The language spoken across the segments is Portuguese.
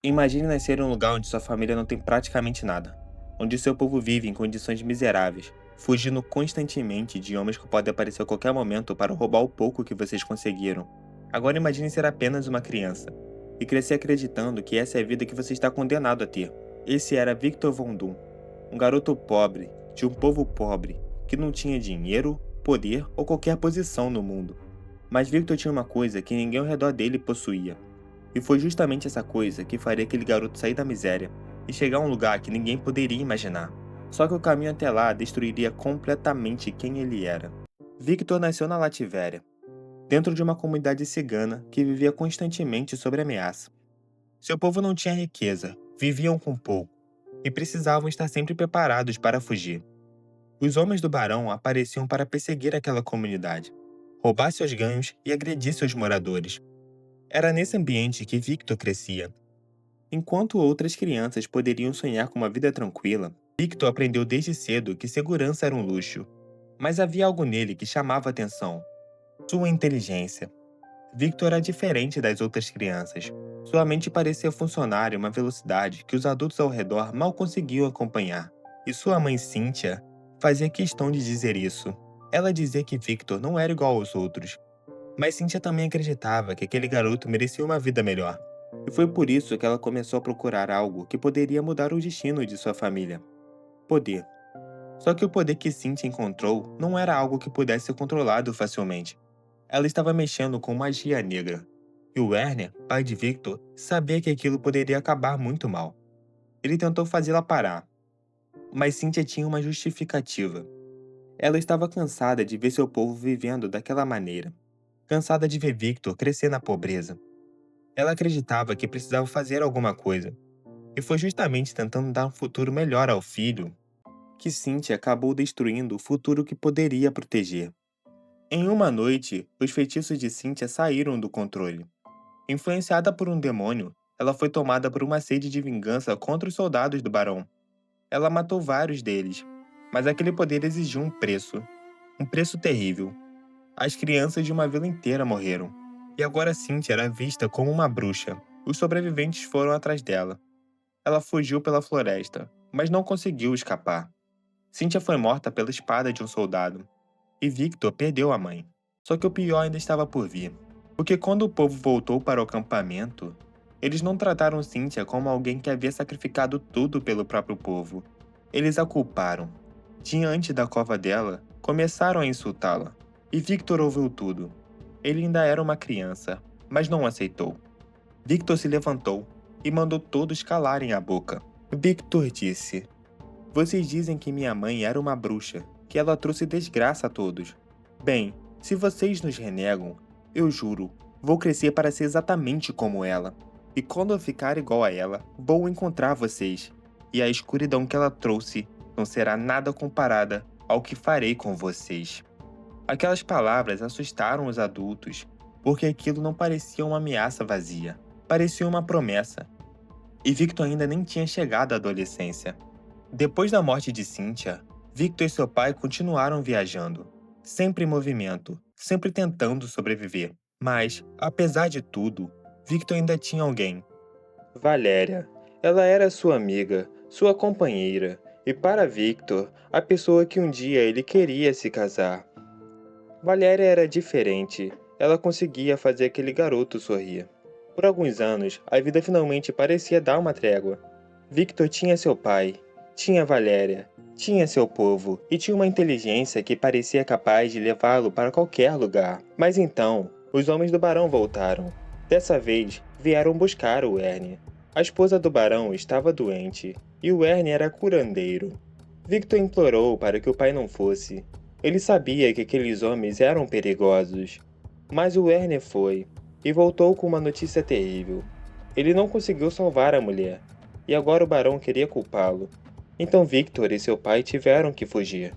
Imagine nascer em um lugar onde sua família não tem praticamente nada, onde seu povo vive em condições miseráveis, fugindo constantemente de homens que podem aparecer a qualquer momento para roubar o pouco que vocês conseguiram. Agora imagine ser apenas uma criança e crescer acreditando que essa é a vida que você está condenado a ter. Esse era Victor Von Doom, um garoto pobre, de um povo pobre, que não tinha dinheiro, poder ou qualquer posição no mundo. Mas Victor tinha uma coisa que ninguém ao redor dele possuía. E foi justamente essa coisa que faria aquele garoto sair da miséria e chegar a um lugar que ninguém poderia imaginar. Só que o caminho até lá destruiria completamente quem ele era. Victor nasceu na Lativéria, dentro de uma comunidade cigana que vivia constantemente sob ameaça. Seu povo não tinha riqueza, viviam com pouco e precisavam estar sempre preparados para fugir. Os homens do barão apareciam para perseguir aquela comunidade, roubar seus ganhos e agredir seus moradores. Era nesse ambiente que Victor crescia. Enquanto outras crianças poderiam sonhar com uma vida tranquila, Victor aprendeu desde cedo que segurança era um luxo. Mas havia algo nele que chamava a atenção: sua inteligência. Victor era diferente das outras crianças. Sua mente parecia funcionar em uma velocidade que os adultos ao redor mal conseguiam acompanhar. E sua mãe Cynthia fazia questão de dizer isso. Ela dizia que Victor não era igual aos outros, mas Cynthia também acreditava que aquele garoto merecia uma vida melhor. E foi por isso que ela começou a procurar algo que poderia mudar o destino de sua família: poder. Só que o poder que Cynthia encontrou não era algo que pudesse ser controlado facilmente. Ela estava mexendo com magia negra. E o Werner, pai de Victor, sabia que aquilo poderia acabar muito mal. Ele tentou fazê-la parar, mas Cynthia tinha uma justificativa. Ela estava cansada de ver seu povo vivendo daquela maneira. Cansada de ver Victor crescer na pobreza. Ela acreditava que precisava fazer alguma coisa, e foi justamente tentando dar um futuro melhor ao filho que Cynthia acabou destruindo o futuro que poderia proteger. Em uma noite, os feitiços de Cynthia saíram do controle. Influenciada por um demônio, ela foi tomada por uma sede de vingança contra os soldados do barão. Ela matou vários deles, mas aquele poder exigiu um preço terrível. As crianças de uma vila inteira morreram, e agora Cynthia era vista como uma bruxa. Os sobreviventes foram atrás dela. Ela fugiu pela floresta, mas não conseguiu escapar. Cynthia foi morta pela espada de um soldado, e Victor perdeu a mãe. Só que o pior ainda estava por vir, porque quando o povo voltou para o acampamento, eles não trataram Cynthia como alguém que havia sacrificado tudo pelo próprio povo. Eles a culparam. Diante da cova dela, começaram a insultá-la. E Victor ouviu tudo. Ele ainda era uma criança, mas não aceitou. Victor se levantou e mandou todos calarem a boca. Victor disse: "Vocês dizem que minha mãe era uma bruxa, que ela trouxe desgraça a todos. Bem, se vocês nos renegam, eu juro, vou crescer para ser exatamente como ela. E quando eu ficar igual a ela, vou encontrar vocês. E a escuridão que ela trouxe não será nada comparada ao que farei com vocês." Aquelas palavras assustaram os adultos, porque aquilo não parecia uma ameaça vazia, parecia uma promessa. E Victor ainda nem tinha chegado à adolescência. Depois da morte de Cynthia, Victor e seu pai continuaram viajando, sempre em movimento, sempre tentando sobreviver. Mas, apesar de tudo, Victor ainda tinha alguém: Valéria. Ela era sua amiga, sua companheira, e para Victor, a pessoa que um dia ele queria se casar. Valéria era diferente. Ela conseguia fazer aquele garoto sorrir. Por alguns anos, a vida finalmente parecia dar uma trégua. Victor tinha seu pai, tinha Valéria, tinha seu povo e tinha uma inteligência que parecia capaz de levá-lo para qualquer lugar. Mas então, os homens do barão voltaram. Dessa vez, vieram buscar o Ernie. A esposa do barão estava doente e o Ernie era curandeiro. Victor implorou para que o pai não fosse. Ele sabia que aqueles homens eram perigosos. Mas o Werner foi, e voltou com uma notícia terrível. Ele não conseguiu salvar a mulher, e agora o barão queria culpá-lo. Então Victor e seu pai tiveram que fugir.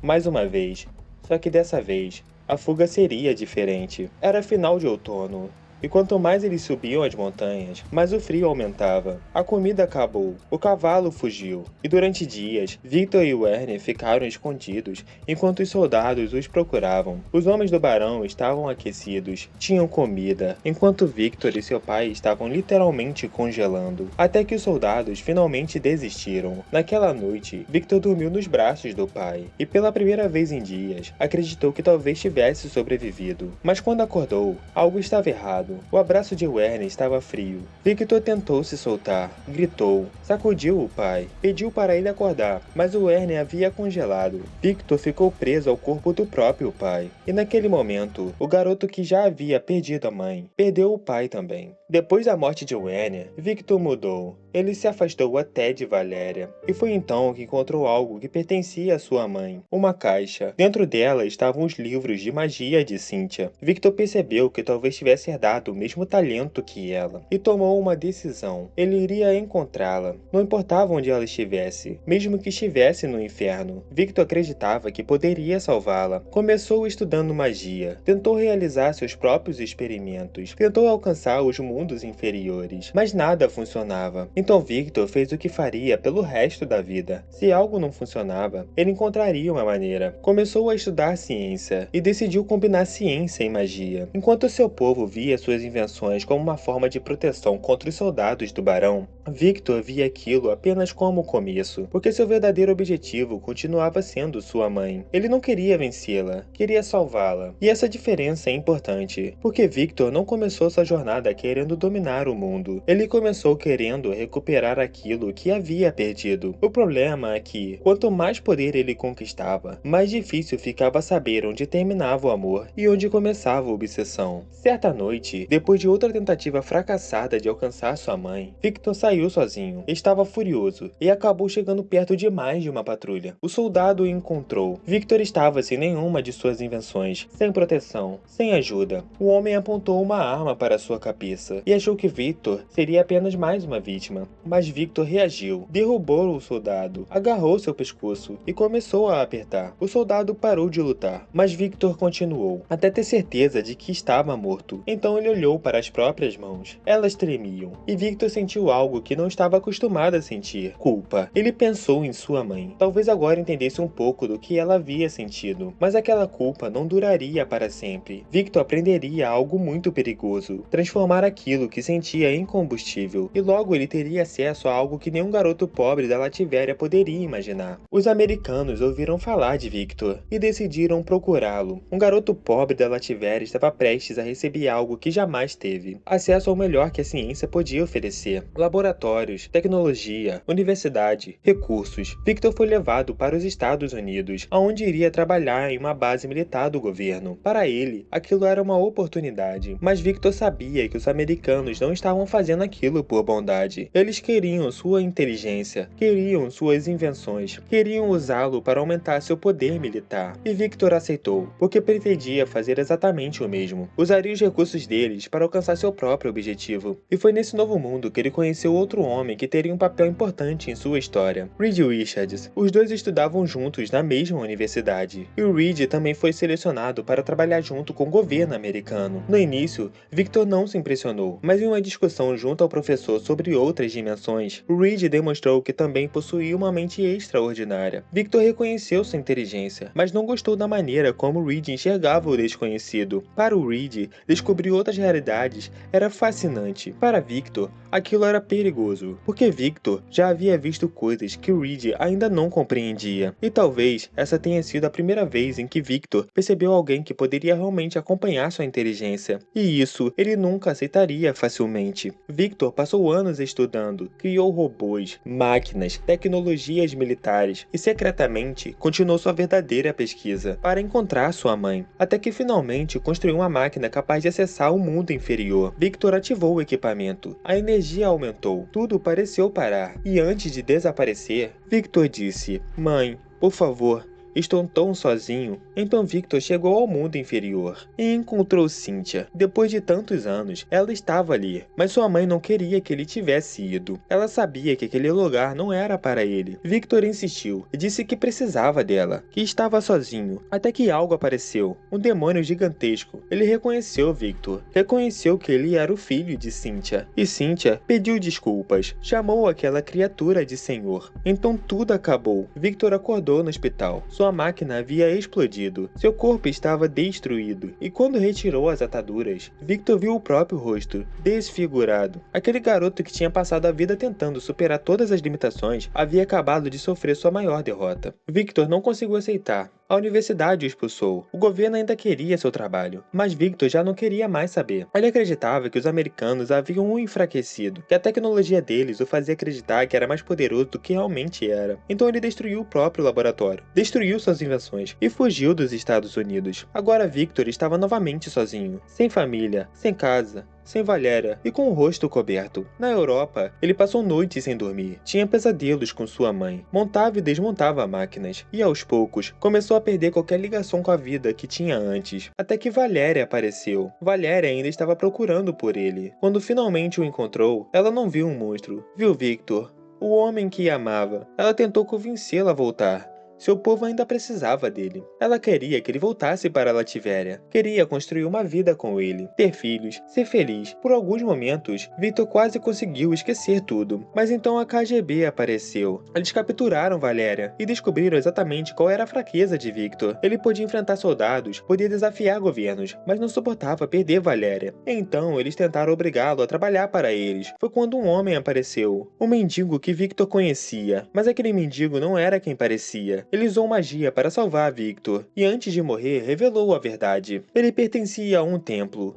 Mais uma vez, só que dessa vez, a fuga seria diferente. Era final de outono, e quanto mais eles subiam as montanhas, mais o frio aumentava. A comida acabou, o cavalo fugiu, e durante dias, Victor e Werner ficaram escondidos enquanto os soldados os procuravam. Os homens do barão estavam aquecidos, tinham comida, enquanto Victor e seu pai estavam literalmente congelando, até que os soldados finalmente desistiram. Naquela noite, Victor dormiu nos braços do pai, e pela primeira vez em dias, acreditou que talvez tivesse sobrevivido. Mas quando acordou, algo estava errado. O abraço de Werner estava frio. Victor tentou se soltar, gritou, sacudiu o pai, pediu para ele acordar, mas o Werner havia congelado. Victor ficou preso ao corpo do próprio pai. E naquele momento, o garoto que já havia perdido a mãe, perdeu o pai também. Depois da morte de Werner, Victor mudou. Ele se afastou até de Valéria, e foi então que encontrou algo que pertencia à sua mãe, uma caixa. Dentro dela estavam os livros de magia de Cynthia. Victor percebeu que talvez tivesse herdado o mesmo talento que ela, e tomou uma decisão. Ele iria encontrá-la, não importava onde ela estivesse, mesmo que estivesse no inferno. Victor acreditava que poderia salvá-la. Começou estudando magia, tentou realizar seus próprios experimentos, tentou alcançar os mundos inferiores, mas nada funcionava. Então Victor fez o que faria pelo resto da vida. Se algo não funcionava, ele encontraria uma maneira. Começou a estudar ciência e decidiu combinar ciência e magia. Enquanto seu povo via suas invenções como uma forma de proteção contra os soldados do barão, Victor via aquilo apenas como o começo, porque seu verdadeiro objetivo continuava sendo sua mãe. Ele não queria vencê-la, queria salvá-la. E essa diferença é importante, porque Victor não começou sua jornada querendo dominar o mundo. Ele começou querendo recuperar aquilo que havia perdido. O problema é que, quanto mais poder ele conquistava, mais difícil ficava saber onde terminava o amor e onde começava a obsessão. Certa noite, depois de outra tentativa fracassada de alcançar sua mãe, Victor saiu sozinho. Estava furioso e acabou chegando perto demais de uma patrulha. O soldado o encontrou. Victor estava sem nenhuma de suas invenções, sem proteção, sem ajuda. O homem apontou uma arma para sua cabeça e achou que Victor seria apenas mais uma vítima. Mas Victor reagiu, derrubou o soldado, agarrou seu pescoço e começou a apertar. O soldado parou de lutar, mas Victor continuou, até ter certeza de que estava morto. Então ele olhou para as próprias mãos. Elas tremiam, e Victor sentiu algo que não estava acostumado a sentir: culpa. Ele pensou em sua mãe. Talvez agora entendesse um pouco do que ela havia sentido, mas aquela culpa não duraria para sempre. Victor aprenderia algo muito perigoso: transformar aquilo que sentia em combustível, e logo ele teria acesso a algo que nenhum garoto pobre da Lativéria poderia imaginar. Os americanos ouviram falar de Victor e decidiram procurá-lo. Um garoto pobre da Lativéria estava prestes a receber algo que jamais teve: acesso ao melhor que a ciência podia oferecer: laboratórios, tecnologia, universidade, recursos. Victor foi levado para os Estados Unidos, onde iria trabalhar em uma base militar do governo. Para ele, aquilo era uma oportunidade, mas Victor sabia que os americanos não estavam fazendo aquilo por bondade. Eles queriam sua inteligência, queriam suas invenções, queriam usá-lo para aumentar seu poder militar. E Victor aceitou, porque pretendia fazer exatamente o mesmo. Usaria os recursos deles para alcançar seu próprio objetivo. E foi nesse novo mundo que ele conheceu outro homem que teria um papel importante em sua história: Reed Richards. Os dois estudavam juntos na mesma universidade, e o Reed também foi selecionado para trabalhar junto com o governo americano. No início, Victor não se impressionou, mas em uma discussão junto ao professor sobre outras dimensões, o Reed demonstrou que também possuía uma mente extraordinária. Victor reconheceu sua inteligência, mas não gostou da maneira como o Reed enxergava o desconhecido. Para o Reed, descobrir outras realidades era fascinante. Para Victor, aquilo era perigoso, porque Victor já havia visto coisas que o Reed ainda não compreendia. E talvez essa tenha sido a primeira vez em que Victor percebeu alguém que poderia realmente acompanhar sua inteligência. E isso ele nunca aceitaria facilmente. Victor passou anos estudando, criou robôs, máquinas, tecnologias militares e secretamente continuou sua verdadeira pesquisa para encontrar sua mãe, até que finalmente construiu uma máquina capaz de acessar o mundo inferior. Victor ativou o equipamento, a energia aumentou, tudo pareceu parar, e antes de desaparecer, Victor disse: "Mãe, por favor, Estou tão sozinho. Então Victor chegou ao mundo inferior e encontrou Cynthia. Depois de tantos anos, ela estava ali, mas sua mãe não queria que ele tivesse ido. Ela sabia que aquele lugar não era para ele. Victor insistiu e disse que precisava dela, que estava sozinho, até que algo apareceu, um demônio gigantesco. Ele reconheceu Victor, reconheceu que ele era o filho de Cynthia, e Cynthia pediu desculpas, chamou aquela criatura de Senhor. Então tudo acabou. Victor acordou no hospital. Sua máquina havia explodido, seu corpo estava destruído, e quando retirou as ataduras, Victor viu o próprio rosto, desfigurado. Aquele garoto que tinha passado a vida tentando superar todas as limitações havia acabado de sofrer sua maior derrota. Victor não conseguiu aceitar. A universidade o expulsou. O governo ainda queria seu trabalho, mas Victor já não queria mais saber. Ele acreditava que os americanos haviam o enfraquecido, que a tecnologia deles o fazia acreditar que era mais poderoso do que realmente era. Então ele destruiu o próprio laboratório, destruiu suas invenções e fugiu dos Estados Unidos. Agora Victor estava novamente sozinho, sem família, sem casa, sem Valéria e com o rosto coberto. Na Europa, ele passou noites sem dormir, tinha pesadelos com sua mãe, montava e desmontava máquinas, e aos poucos começou a perder qualquer ligação com a vida que tinha antes, até que Valéria apareceu. Valéria ainda estava procurando por ele. Quando finalmente o encontrou, ela não viu um monstro, viu Victor, o homem que amava. Ela tentou convencê-la a voltar. Seu povo ainda precisava dele. Ela queria que ele voltasse para Lativéria. Queria construir uma vida com ele, ter filhos, ser feliz. Por alguns momentos, Victor quase conseguiu esquecer tudo. Mas então a KGB apareceu. Eles capturaram Valéria e descobriram exatamente qual era a fraqueza de Victor. Ele podia enfrentar soldados, podia desafiar governos, mas não suportava perder Valéria. Então eles tentaram obrigá-lo a trabalhar para eles. Foi quando um homem apareceu, um mendigo que Victor conhecia. Mas aquele mendigo não era quem parecia. Ele usou magia para salvar Victor, e antes de morrer revelou a verdade. Ele pertencia a um templo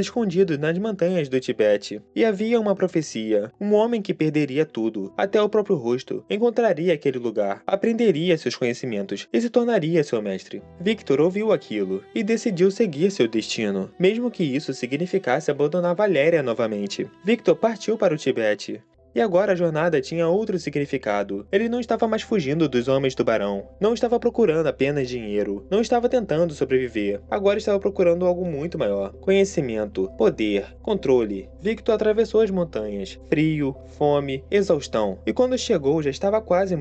escondido nas montanhas do Tibete. E havia uma profecia, um homem que perderia tudo, até o próprio rosto, encontraria aquele lugar, aprenderia seus conhecimentos e se tornaria seu mestre. Victor ouviu aquilo e decidiu seguir seu destino, mesmo que isso significasse abandonar Valéria novamente. Victor partiu para o Tibete. E agora a jornada tinha outro significado. Ele não estava mais fugindo dos homens tubarão. Não estava procurando apenas dinheiro. Não estava tentando sobreviver. Agora estava procurando algo muito maior. Conhecimento, poder, controle. Victor atravessou as montanhas. Frio, fome, exaustão. E quando chegou já estava quase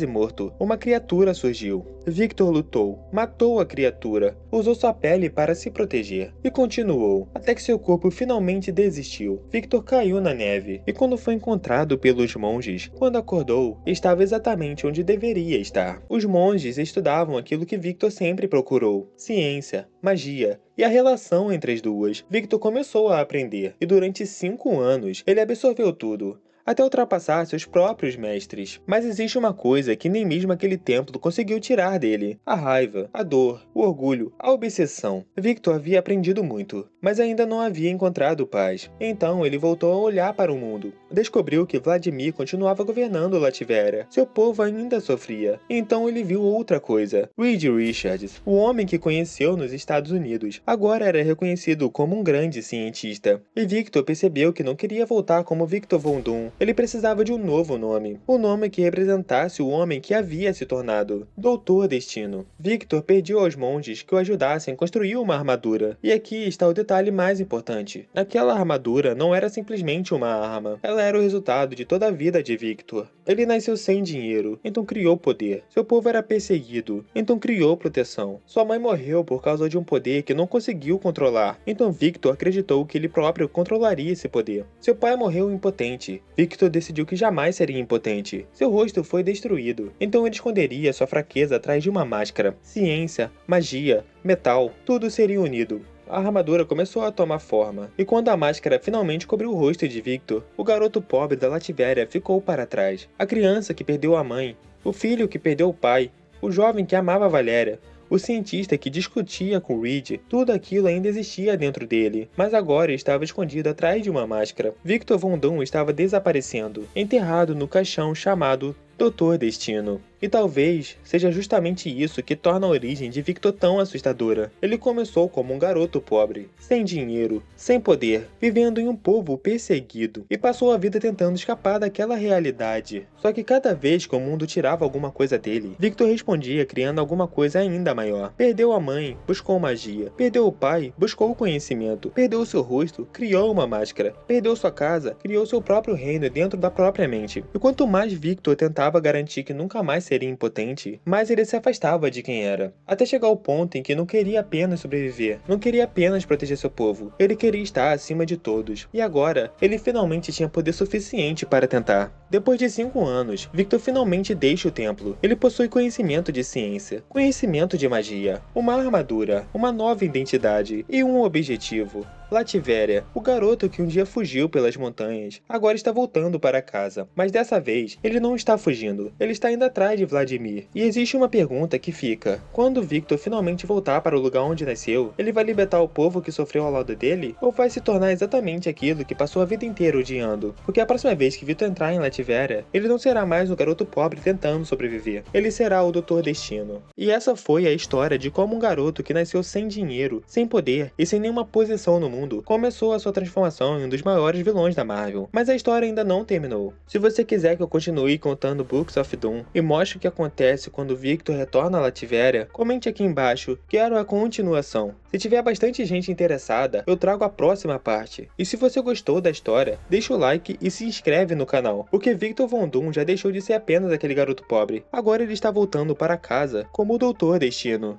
morto. Uma criatura surgiu. Victor lutou. Matou a criatura. Usou sua pele para se proteger. E continuou. Até que seu corpo finalmente desistiu. Victor caiu na neve. E quando foi encontrado pelos monges, quando acordou, estava exatamente onde deveria estar. Os monges estudavam aquilo que Victor sempre procurou: ciência, magia e a relação entre as duas. Victor começou a aprender, e durante 5 anos ele absorveu tudo, até ultrapassar seus próprios mestres. Mas existe uma coisa que nem mesmo aquele templo conseguiu tirar dele: a raiva, a dor, o orgulho, a obsessão. Victor havia aprendido muito, mas ainda não havia encontrado paz. Então ele voltou a olhar para o mundo. Descobriu que Vladimir continuava governando Lativéria. Seu povo ainda sofria. Então ele viu outra coisa. Reed Richards, o homem que conheceu nos Estados Unidos, agora era reconhecido como um grande cientista. E Victor percebeu que não queria voltar como Victor Von Doom. Ele precisava de um novo nome. Um nome que representasse o homem que havia se tornado. Doutor Destino. Victor pediu aos monges que o ajudassem a construir uma armadura. E aqui está o detalhe mais importante. Aquela armadura não era simplesmente uma arma. Ela era o resultado de toda a vida de Victor. Ele nasceu sem dinheiro, então criou poder. Seu povo era perseguido, então criou proteção. Sua mãe morreu por causa de um poder que não conseguiu controlar. Então Victor acreditou que ele próprio controlaria esse poder. Seu pai morreu impotente. Victor decidiu que jamais seria impotente. Seu rosto foi destruído, então ele esconderia sua fraqueza atrás de uma máscara. Ciência, magia, metal, tudo seria unido. A armadura começou a tomar forma, e quando a máscara finalmente cobriu o rosto de Victor, o garoto pobre da Lativéria ficou para trás. A criança que perdeu a mãe, o filho que perdeu o pai, o jovem que amava Valéria, o cientista que discutia com Reed, tudo aquilo ainda existia dentro dele, mas agora estava escondido atrás de uma máscara. Victor Von Doom estava desaparecendo, enterrado no caixão chamado Doutor Destino. E talvez seja justamente isso que torna a origem de Victor tão assustadora. Ele começou como um garoto pobre, sem dinheiro, sem poder, vivendo em um povo perseguido, e passou a vida tentando escapar daquela realidade. Só que cada vez que o mundo tirava alguma coisa dele, Victor respondia criando alguma coisa ainda maior. Perdeu a mãe, buscou magia. Perdeu o pai, buscou o conhecimento. Perdeu seu rosto, criou uma máscara. Perdeu sua casa, criou seu próprio reino dentro da própria mente. E quanto mais Victor tentava garantir que nunca mais seria impotente, mais ele se afastava de quem era. Até chegar ao ponto em que não queria apenas sobreviver, não queria apenas proteger seu povo, ele queria estar acima de todos. E agora, ele finalmente tinha poder suficiente para tentar. Depois de 5 anos, Victor finalmente deixa o templo. Ele possui conhecimento de ciência, conhecimento de magia, uma armadura, uma nova identidade e um objetivo. Lativéria, o garoto que um dia fugiu pelas montanhas, agora está voltando para casa. Mas dessa vez, ele não está fugindo, ele está indo atrás de Vladimir. E existe uma pergunta que fica: quando Victor finalmente voltar para o lugar onde nasceu, ele vai libertar o povo que sofreu ao lado dele? Ou vai se tornar exatamente aquilo que passou a vida inteira odiando? Porque a próxima vez que Victor entrar em Lativéria, ele não será mais o garoto pobre tentando sobreviver. Ele será o Doutor Destino. E essa foi a história de como um garoto que nasceu sem dinheiro, sem poder e sem nenhuma posição no mundo começou a sua transformação em um dos maiores vilões da Marvel. Mas a história ainda não terminou. Se você quiser que eu continue contando Books of Doom e mostre o que acontece quando Victor retorna a Lativéria, comente aqui embaixo, quero a continuação. Se tiver bastante gente interessada, eu trago a próxima parte. E se você gostou da história, deixa o like e se inscreve no canal, porque Victor Von Doom já deixou de ser apenas aquele garoto pobre. Agora ele está voltando para casa como o Doutor Destino.